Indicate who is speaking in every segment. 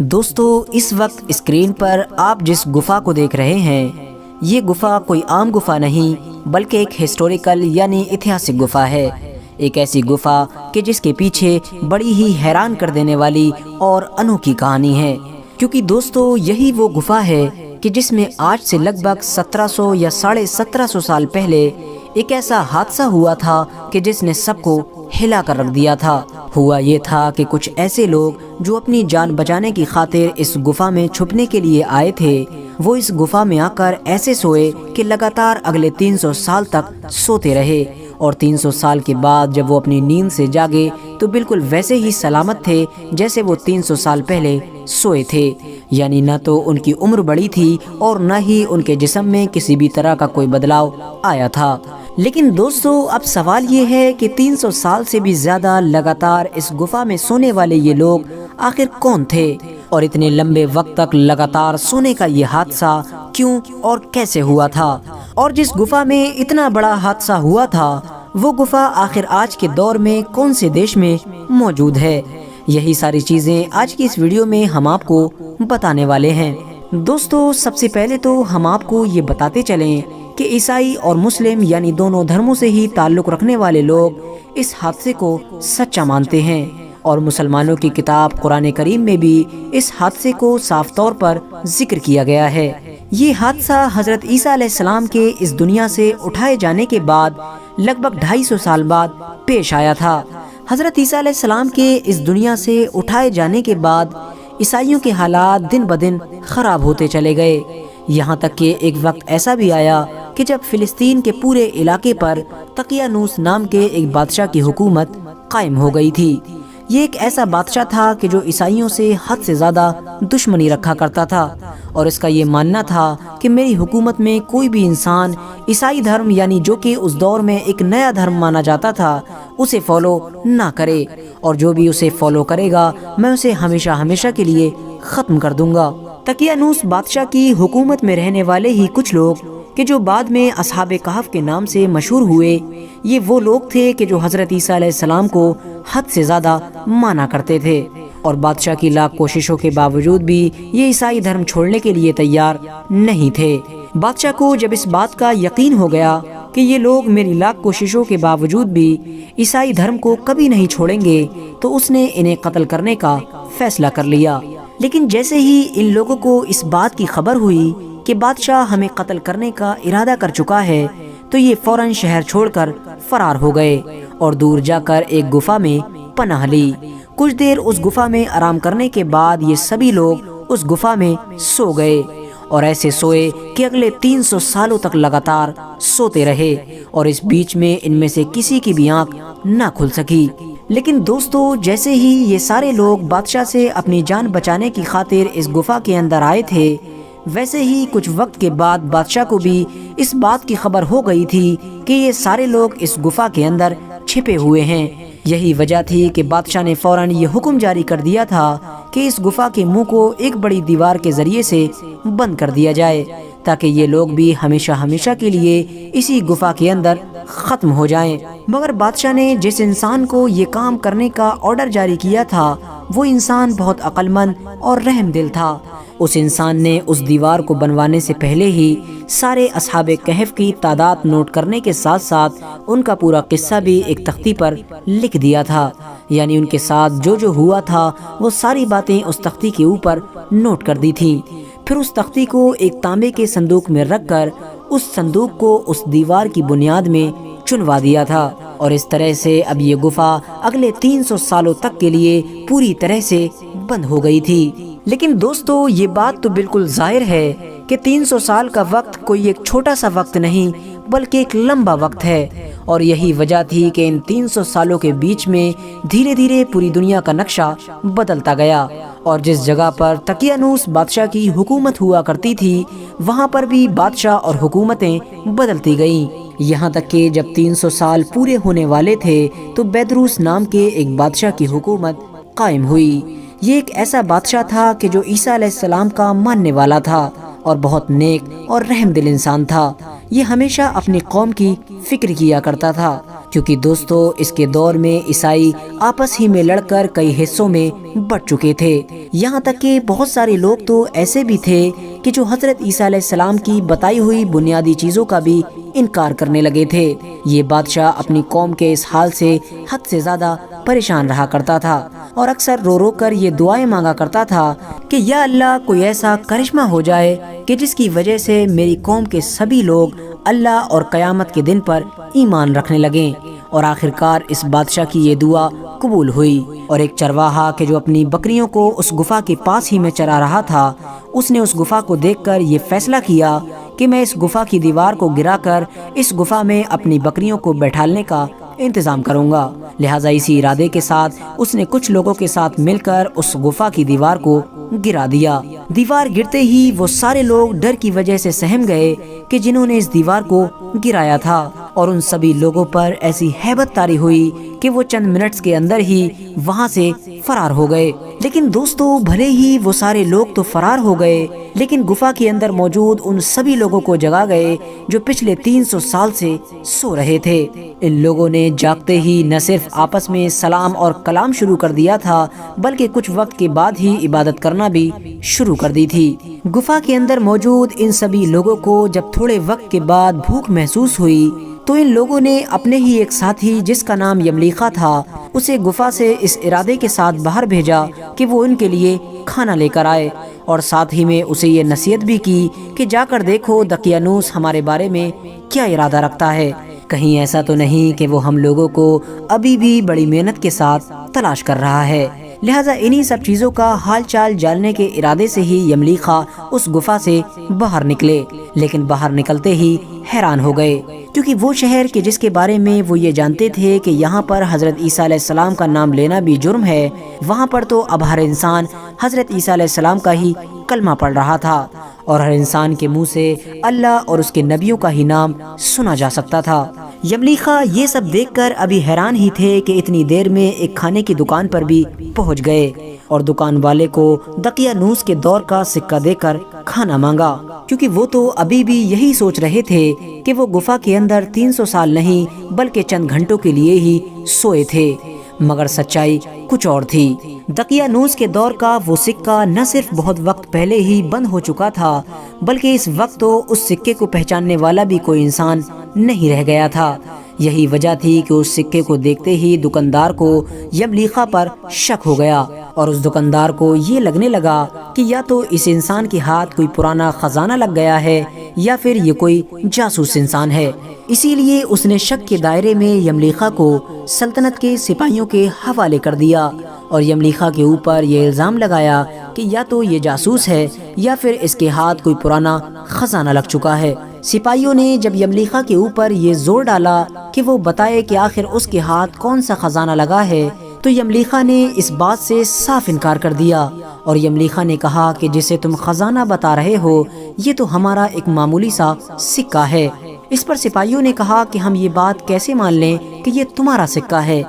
Speaker 1: دوستو اس وقت اسکرین پر آپ جس گفا کو دیکھ رہے ہیں یہ گفا کوئی عام گفا نہیں بلکہ ایک ہسٹوریکل یعنی اتہاسک گفا ہے۔ ایک ایسی گفا کہ جس کے پیچھے بڑی ہی حیران کر دینے والی اور انوکھی کہانی ہے، کیونکہ دوستو یہی وہ گفا ہے کہ جس میں آج سے لگ بھگ 1700 یا 1750 سال پہلے ایک ایسا حادثہ ہوا تھا کہ جس نے سب کو ہلا کر رکھ دیا تھا۔ ہوا یہ تھا کہ کچھ ایسے لوگ جو اپنی جان بچانے کی خاطر اس گفا میں چھپنے کے لیے آئے تھے، وہ اس گفا میں آ کر ایسے سوئے کہ لگاتار اگلے 300 سال تک سوتے رہے، اور 300 سال کے بعد جب وہ اپنی نیند سے جاگے تو بالکل ویسے ہی سلامت تھے جیسے وہ 300 سال پہلے سوئے تھے۔ یعنی نہ تو ان کی عمر بڑی تھی اور نہ ہی ان کے جسم میں کسی بھی طرح کا کوئی بدلاؤ آیا تھا۔ لیکن دوستو اب سوال یہ ہے کہ 300 سال سے بھی زیادہ لگاتار اس گفا میں سونے والے یہ لوگ آخر کون تھے، اور اتنے لمبے وقت تک لگاتار سونے کا یہ حادثہ کیوں اور کیسے ہوا تھا، اور جس گفا میں اتنا بڑا حادثہ ہوا تھا وہ گفا آخر آج کے دور میں کون سے دیش میں موجود ہے، یہی ساری چیزیں آج کی اس ویڈیو میں ہم آپ کو بتانے والے ہیں۔ دوستو سب سے پہلے تو ہم آپ کو یہ بتاتے چلیں کہ عیسائی اور مسلم یعنی دونوں دھرموں سے ہی تعلق رکھنے والے لوگ اس حادثے کو سچا مانتے ہیں، اور مسلمانوں کی کتاب قرآن کریم میں بھی اس حادثے کو صاف طور پر ذکر کیا گیا ہے۔ یہ حادثہ حضرت عیسیٰ علیہ السلام کے اس دنیا سے اٹھائے جانے کے بعد لگ بھگ 250 سال بعد پیش آیا تھا۔ حضرت عیسیٰ علیہ السلام کے اس دنیا سے اٹھائے جانے کے بعد عیسائیوں کے حالات دن بدن خراب ہوتے چلے گئے، یہاں تک کہ ایک وقت ایسا بھی آیا کہ جب فلسطین کے پورے علاقے پر دقیانوس نام کے ایک بادشاہ کی حکومت قائم ہو گئی تھی۔ یہ ایک ایسا بادشاہ تھا کہ جو عیسائیوں سے حد سے زیادہ دشمنی رکھا کرتا تھا، اور اس کا یہ ماننا تھا کہ میری حکومت میں کوئی بھی انسان عیسائی دھرم یعنی جو کہ اس دور میں ایک نیا دھرم مانا جاتا تھا اسے فالو نہ کرے، اور جو بھی اسے فالو کرے گا میں اسے ہمیشہ ہمیشہ کے لیے ختم کر دوں گا۔ دقیانوس بادشاہ کی حکومت میں رہنے والے ہی کچھ لوگ کہ جو بعد میں اصحاب کہف کے نام سے مشہور ہوئے، یہ وہ لوگ تھے کہ جو حضرت عیسیٰ علیہ السلام کو حد سے زیادہ مانا کرتے تھے، اور بادشاہ کی لاکھ کوششوں کے باوجود بھی یہ عیسائی دھرم چھوڑنے کے لیے تیار نہیں تھے۔ بادشاہ کو جب اس بات کا یقین ہو گیا کہ یہ لوگ میری لاکھ کوششوں کے باوجود بھی عیسائی دھرم کو کبھی نہیں چھوڑیں گے، تو اس نے انہیں قتل کرنے کا فیصلہ کر لیا۔ لیکن جیسے ہی ان لوگوں کو اس بات کی خبر ہوئی کہ بادشاہ ہمیں قتل کرنے کا ارادہ کر چکا ہے، تو یہ فوراً شہر چھوڑ کر فرار ہو گئے اور دور جا کر ایک گفا میں پناہ لی۔ کچھ دیر اس گفا میں آرام کرنے کے بعد یہ سبھی لوگ اس گفا میں سو گئے، اور ایسے سوئے کہ اگلے 300 سالوں تک لگاتار سوتے رہے، اور اس بیچ میں ان میں سے کسی کی بھی آنکھ نہ کھل سکی۔ لیکن دوستو جیسے ہی یہ سارے لوگ بادشاہ سے اپنی جان بچانے کی خاطر اس گفا کے اندر آئے تھے، ویسے ہی کچھ وقت کے بعد بادشاہ کو بھی اس بات کی خبر ہو گئی تھی کہ یہ سارے لوگ اس گفا کے اندر چھپے ہوئے ہیں۔ یہی وجہ تھی کہ بادشاہ نے فوراً یہ حکم جاری کر دیا تھا کہ اس گفا کے منہ کو ایک بڑی دیوار کے ذریعے سے بند کر دیا جائے، تاکہ یہ لوگ بھی ہمیشہ ہمیشہ کے لیے اسی گفا کے اندر ختم ہو جائیں۔ مگر بادشاہ نے جس انسان کو یہ کام کرنے کا آرڈر جاری کیا تھا وہ انسان بہت عقل مند اور رحم دل تھا۔ اس انسان نے اس دیوار کو بنوانے سے پہلے ہی سارے اصحاب کہف کی تعداد نوٹ کرنے کے ساتھ ساتھ ان کا پورا قصہ بھی ایک تختی پر لکھ دیا تھا، یعنی ان کے ساتھ جو ہوا تھا وہ ساری باتیں اس تختی کے اوپر نوٹ کر دی تھیں۔ پھر اس تختی کو ایک تانبے کے صندوق میں رکھ کر اس صندوق کو اس دیوار کی بنیاد میں چنوا دیا تھا، اور اس طرح سے اب یہ گفا اگلے 300 سالوں تک کے لیے پوری طرح سے بند ہو گئی تھی۔ لیکن دوستو یہ بات تو بالکل ظاہر ہے کہ 300 سال کا وقت کوئی ایک چھوٹا سا وقت نہیں بلکہ ایک لمبا وقت ہے، اور یہی وجہ تھی کہ ان 300 سالوں کے بیچ میں دھیرے دھیرے پوری دنیا کا نقشہ بدلتا گیا، اور جس جگہ پر دقیانوس بادشاہ کی حکومت ہوا کرتی تھی وہاں پر بھی بادشاہ اور حکومتیں بدلتی گئیں، یہاں تک کہ جب 300 سال پورے ہونے والے تھے تو بیدروس نام کے ایک بادشاہ کی حکومت قائم ہوئی۔ یہ ایک ایسا بادشاہ تھا کہ جو عیسیٰ علیہ السلام کا ماننے والا تھا اور بہت نیک اور رحم دل انسان تھا۔ یہ ہمیشہ اپنی قوم کی فکر کیا کرتا تھا، کیونکہ دوستو اس کے دور میں عیسائی آپس ہی میں لڑ کر کئی حصوں میں بٹ چکے تھے، یہاں تک کہ بہت سارے لوگ تو ایسے بھی تھے کہ جو حضرت عیسیٰ علیہ السلام کی بتائی ہوئی بنیادی چیزوں کا بھی انکار کرنے لگے تھے۔ یہ بادشاہ اپنی قوم کے اس حال سے حد سے زیادہ پریشان رہا کرتا تھا اور اکثر رو رو کر یہ دعائیں مانگا کرتا تھا کہ یا اللہ کوئی ایسا کرشمہ ہو جائے کہ جس کی وجہ سے میری قوم کے سبھی لوگ اللہ اور قیامت کے دن پر ایمان رکھنے لگیں۔ اور آخرکار اس بادشاہ کی یہ دعا قبول ہوئی، اور ایک چرواہا کہ جو اپنی بکریوں کو اس گفا کے پاس ہی میں چرا رہا تھا، اس نے اس گفا کو دیکھ کر یہ فیصلہ کیا کہ میں اس گفا کی دیوار کو گرا کر اس گفا میں اپنی بکریوں کو بیٹھالنے کا انتظام کروں گا۔ لہٰذا اسی ارادے کے ساتھ اس نے کچھ لوگوں کے ساتھ مل کر اس گفا کی دیوار کو گرا دیا۔ دیوار گرتے ہی وہ سارے لوگ ڈر کی وجہ سے سہم گئے کہ جنہوں نے اس دیوار کو گرایا تھا، اور ان سبھی لوگوں پر ایسی ہیبت طاری ہوئی کہ وہ چند منٹس کے اندر ہی وہاں سے فرار ہو گئے۔ لیکن دوستو بھلے ہی وہ سارے لوگ تو فرار ہو گئے، لیکن گفا کے اندر موجود ان سبھی لوگوں کو جگا گئے جو پچھلے 300 سال سے سو رہے تھے۔ ان لوگوں نے جاگتے ہی نہ صرف آپس میں سلام اور کلام شروع کر دیا تھا، بلکہ کچھ وقت کے بعد ہی عبادت کرنا بھی شروع کر دی تھی۔ گفا کے اندر موجود ان سبھی لوگوں کو جب تھوڑے وقت کے بعد بھوک محسوس ہوئی تو ان لوگوں نے اپنے ہی ایک ساتھی جس کا نام یملیخا تھا اسے گفا سے اس ارادے کے ساتھ باہر بھیجا کہ وہ ان کے لیے کھانا لے کر آئے، اور ساتھ ہی میں اسے یہ نصیحت بھی کی کہ جا کر دیکھو دقیانوس ہمارے بارے میں کیا ارادہ رکھتا ہے، کہیں ایسا تو نہیں کہ وہ ہم لوگوں کو ابھی بھی بڑی محنت کے ساتھ تلاش کر رہا ہے۔ لہٰذا انہی سب چیزوں کا حال چال جاننے کے ارادے سے ہی یملیخا اس گفا سے باہر نکلے، لیکن باہر نکلتے ہی حیران ہو گئے، کیونکہ وہ شہر کے جس کے بارے میں وہ یہ جانتے تھے کہ یہاں پر حضرت عیسیٰ علیہ السلام کا نام لینا بھی جرم ہے، وہاں پر تو اب ہر انسان حضرت عیسیٰ علیہ السلام کا ہی کلمہ پڑھ رہا تھا، اور ہر انسان کے منہ سے اللہ اور اس کے نبیوں کا ہی نام سنا جا سکتا تھا۔ یملیخا یہ سب دیکھ کر ابھی حیران ہی تھے کہ اتنی دیر میں ایک کھانے کی دکان پر بھی پہنچ گئے، اور دکان والے کو دقیانوس کے دور کا سکہ دے کر کھانا مانگا، کیونکہ وہ تو ابھی بھی یہی سوچ رہے تھے کہ وہ گفا کے اندر 300 سال نہیں بلکہ چند گھنٹوں کے لیے ہی سوئے تھے، مگر سچائی کچھ اور تھی۔ دقیانوس کے دور کا وہ سکہ نہ صرف بہت وقت پہلے ہی بند ہو چکا تھا، بلکہ اس وقت تو اس سکے کو پہچاننے والا بھی کوئی انسان نہیں رہ گیا تھا۔ یہی وجہ تھی کہ اس سکے کو دیکھتے ہی دکاندار کو یملیخا پر شک ہو گیا، اور اس دکاندار کو یہ لگنے لگا کہ یا تو اس انسان کے ہاتھ کوئی پرانا خزانہ لگ گیا ہے یا پھر یہ کوئی جاسوس انسان ہے۔ اسی لیے اس نے شک کے دائرے میں یملیخا کو سلطنت کے سپاہیوں کے حوالے کر دیا، اور یملیخا کے اوپر یہ الزام لگایا کہ یا تو یہ جاسوس ہے یا پھر اس کے ہاتھ کوئی پرانا خزانہ لگ چکا ہے۔ سپاہیوں نے جب یملیخا کے اوپر یہ زور ڈالا کہ وہ بتائے کہ آخر اس کے ہاتھ کون سا خزانہ لگا ہے، تو یملیخا نے اس بات سے صاف انکار کر دیا، اور یملیخا نے کہا کہ جسے تم خزانہ بتا رہے ہو یہ تو ہمارا ایک معمولی سا سکہ ہے۔ اس پر سپاہیوں نے کہا کہ ہم یہ بات کیسے مان لیں کہ یہ تمہارا سکہ ہے،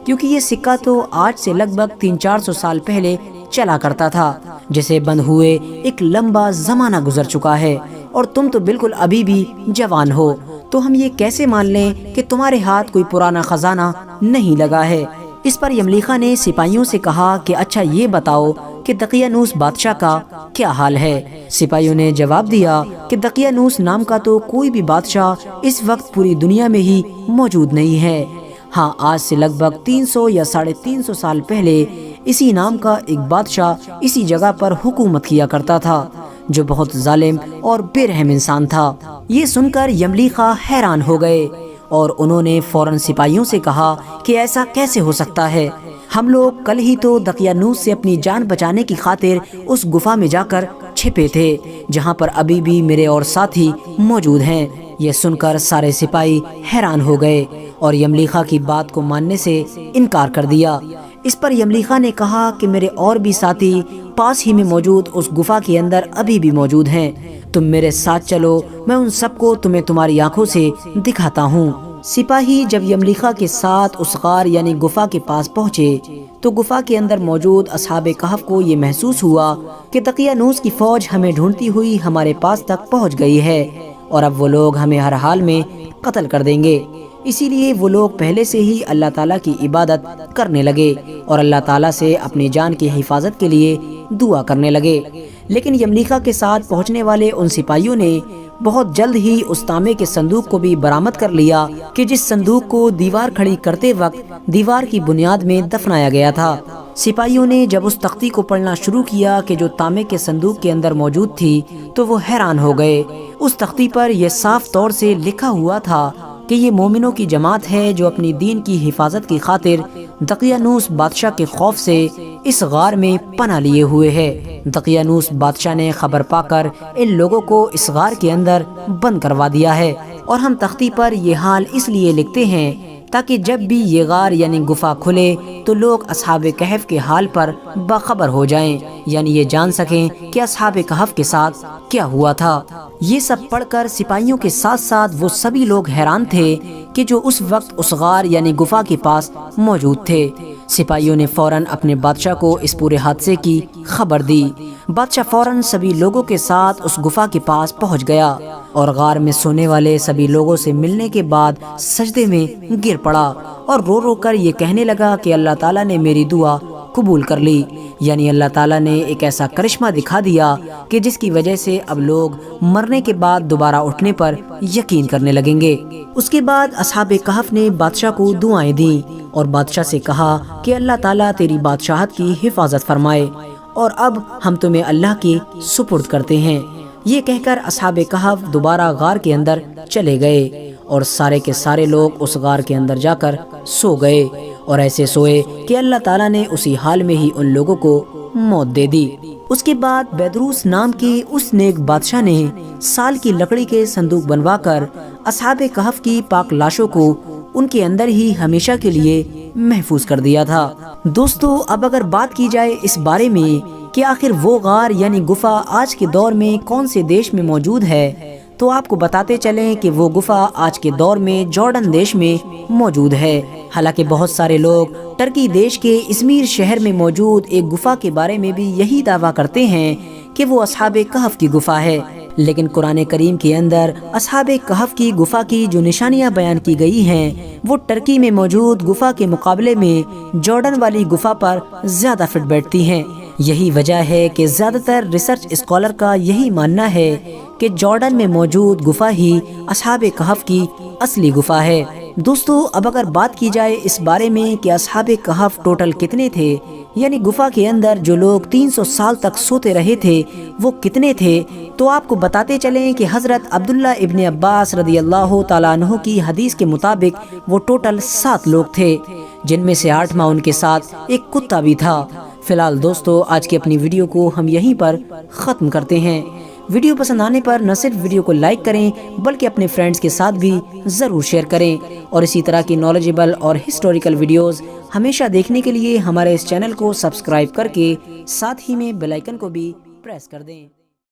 Speaker 1: کیونکہ یہ سکہ تو آج سے لگ بھگ 300-400 سال پہلے چلا کرتا تھا، جسے بند ہوئے ایک لمبا زمانہ گزر چکا ہے، اور تم تو بالکل ابھی بھی جوان ہو، تو ہم یہ کیسے مان لیں کہ تمہارے ہاتھ کوئی پرانا خزانہ نہیں لگا ہے۔ اس پر یملیخا نے سپاہیوں سے کہا کہ اچھا یہ بتاؤ کہ دقیانوس بادشاہ کا کیا حال ہے۔ سپاہیوں نے جواب دیا کہ دقیانوس نام کا تو کوئی بھی بادشاہ اس وقت پوری دنیا میں ہی موجود نہیں ہے، ہاں آج سے لگ بھگ 300 یا 350 سال پہلے اسی نام کا ایک بادشاہ اسی جگہ پر حکومت کیا کرتا تھا، جو بہت ظالم اور بے رحم انسان تھا۔ یہ سن کر یملیخا حیران ہو گئے، اور انہوں نے فوراً سپاہیوں سے کہا کہ ایسا کیسے ہو سکتا ہے، ہم لوگ کل ہی تو دقیانوس سے اپنی جان بچانے کی خاطر اس گفا میں جا کر چھپے تھے جہاں پر ابھی بھی میرے اور ساتھی موجود ہیں۔ یہ سن کر سارے سپاہی حیران ہو گئے اور یملیخا کی بات کو ماننے سے انکار کر دیا۔ اس پر یملیخا نے کہا کہ میرے اور بھی ساتھی پاس ہی میں موجود اس گفا کے اندر ابھی بھی موجود ہیں، تم میرے ساتھ چلو، میں ان سب کو تمہیں تمہاری آنکھوں سے دکھاتا ہوں۔ سپاہی جب یملیخا کے ساتھ اس غار یعنی گفا کے پاس پہنچے تو گفا کے اندر موجود اصحاب کہف کو یہ محسوس ہوا کہ دقیانوس کی فوج ہمیں ڈھونڈتی ہوئی ہمارے پاس تک پہنچ گئی ہے، اور اب وہ لوگ ہمیں ہر حال میں قتل کر دیں گے۔ اسی لیے وہ لوگ پہلے سے ہی اللہ تعالیٰ کی عبادت کرنے لگے اور اللہ تعالیٰ سے اپنی جان کی حفاظت کے لیے دعا کرنے لگے۔ لیکن یملیکا کے ساتھ پہنچنے والے ان سپاہیوں نے بہت جلد ہی اس تانبے کے صندوق کو بھی برآمد کر لیا کہ جس صندوق کو دیوار کھڑی کرتے وقت دیوار کی بنیاد میں دفنایا گیا تھا۔ سپاہیوں نے جب اس تختی کو پڑھنا شروع کیا کہ جو تانبے کے صندوق کے اندر موجود تھی تو وہ حیران ہو گئے۔ اس تختی پر یہ صاف طور سے لکھا ہوا تھا کہ یہ مومنوں کی جماعت ہے جو اپنی دین کی حفاظت کی خاطر دقیانوس بادشاہ کے خوف سے اس غار میں پناہ لیے ہوئے ہے۔ دقیانوس بادشاہ نے خبر پا کر ان لوگوں کو اس غار کے اندر بند کروا دیا ہے، اور ہم تختی پر یہ حال اس لیے لکھتے ہیں تاکہ جب بھی یہ غار یعنی گفا کھلے تو لوگ اصحاب کہف کے حال پر باخبر ہو جائیں، یعنی یہ جان سکیں کہ اصحاب کہف کے ساتھ کیا ہوا تھا۔ یہ سب پڑھ کر سپاہیوں کے ساتھ ساتھ وہ سبھی لوگ حیران تھے کہ جو اس وقت اس غار یعنی گفا کے پاس موجود تھے۔ سپاہیوں نے فوراً اپنے بادشاہ کو اس پورے حادثے کی خبر دی۔ بادشاہ فوراً سبھی لوگوں کے ساتھ اس گفا کے پاس پہنچ گیا اور غار میں سونے والے سبھی لوگوں سے ملنے کے بعد سجدے میں گر پڑا اور رو رو کر یہ کہنے لگا کہ اللہ تعالیٰ نے میری دعا قبول کر لی، یعنی اللہ تعالیٰ نے ایک ایسا کرشمہ دکھا دیا کہ جس کی وجہ سے اب لوگ مرنے کے بعد دوبارہ اٹھنے پر یقین کرنے لگیں گے۔ اس کے بعد اصحاب کہف نے بادشاہ کو دعائیں دیں اور بادشاہ سے کہا کہ اللہ تعالیٰ تیری بادشاہت کی حفاظت فرمائے، اور اب ہم تمہیں اللہ کی سپرد کرتے ہیں۔ یہ کہہ کر اصحاب کہف دوبارہ غار کے اندر چلے گئے اور سارے کے سارے لوگ اس غار کے اندر جا کر سو گئے، اور ایسے سوئے کہ اللہ تعالیٰ نے اسی حال میں ہی ان لوگوں کو موت دے دی۔ اس کے بعد بیدروس نام کے اس نیک بادشاہ نے سال کی لکڑی کے صندوق بنوا کر اصحاب کہف کی پاک لاشوں کو ان کے اندر ہی ہمیشہ کے لیے محفوظ کر دیا تھا۔ دوستو، اب اگر بات کی جائے اس بارے میں کہ آخر وہ غار یعنی گفا آج کے دور میں کون سے دیش میں موجود ہے، تو آپ کو بتاتے چلیں کہ وہ گفا آج کے دور میں جارڈن دیش میں موجود ہے۔ حالانکہ بہت سارے لوگ ترکی دیش کے ازمیر شہر میں موجود ایک گفا کے بارے میں بھی یہی دعویٰ کرتے ہیں کہ وہ اصحاب کہف کی گفا ہے، لیکن قرآن کریم کے اندر اصحاب کہف کی گفا کی جو نشانیاں بیان کی گئی ہیں وہ ترکی میں موجود گفا کے مقابلے میں جارڈن والی گفا پر زیادہ فٹ بیٹھتی ہیں۔ یہی وجہ ہے کہ زیادہ تر ریسرچ اسکالر کا یہی ماننا ہے کہ جارڈن میں موجود گفا ہی اصحاب کہف کی اصلی گفا ہے۔ دوستو، اب اگر بات کی جائے اس بارے میں کہ اصحاب کہف ٹوٹل کتنے تھے، یعنی گفا کے اندر جو لوگ 300 سال تک سوتے رہے تھے وہ کتنے تھے، تو آپ کو بتاتے چلیں کہ حضرت عبداللہ ابن عباس رضی اللہ تعالیٰ عنہ کی حدیث کے مطابق وہ ٹوٹل 7 لوگ تھے، جن میں سے 8 ماہ ان کے ساتھ ایک کتا بھی تھا۔ فی الحال دوستو، آج کی اپنی ویڈیو کو ہم یہیں پر ختم کرتے ہیں۔ ویڈیو پسند آنے پر نہ صرف ویڈیو کو لائک کریں بلکہ اپنے فرینڈز کے ساتھ بھی ضرور شیئر کریں، اور اسی طرح کی نالجبل اور ہسٹوریکل ویڈیوز ہمیشہ دیکھنے کے لیے ہمارے اس چینل کو سبسکرائب کر کے ساتھ ہی میں بیل آئیکن کو بھی پریس کر دیں۔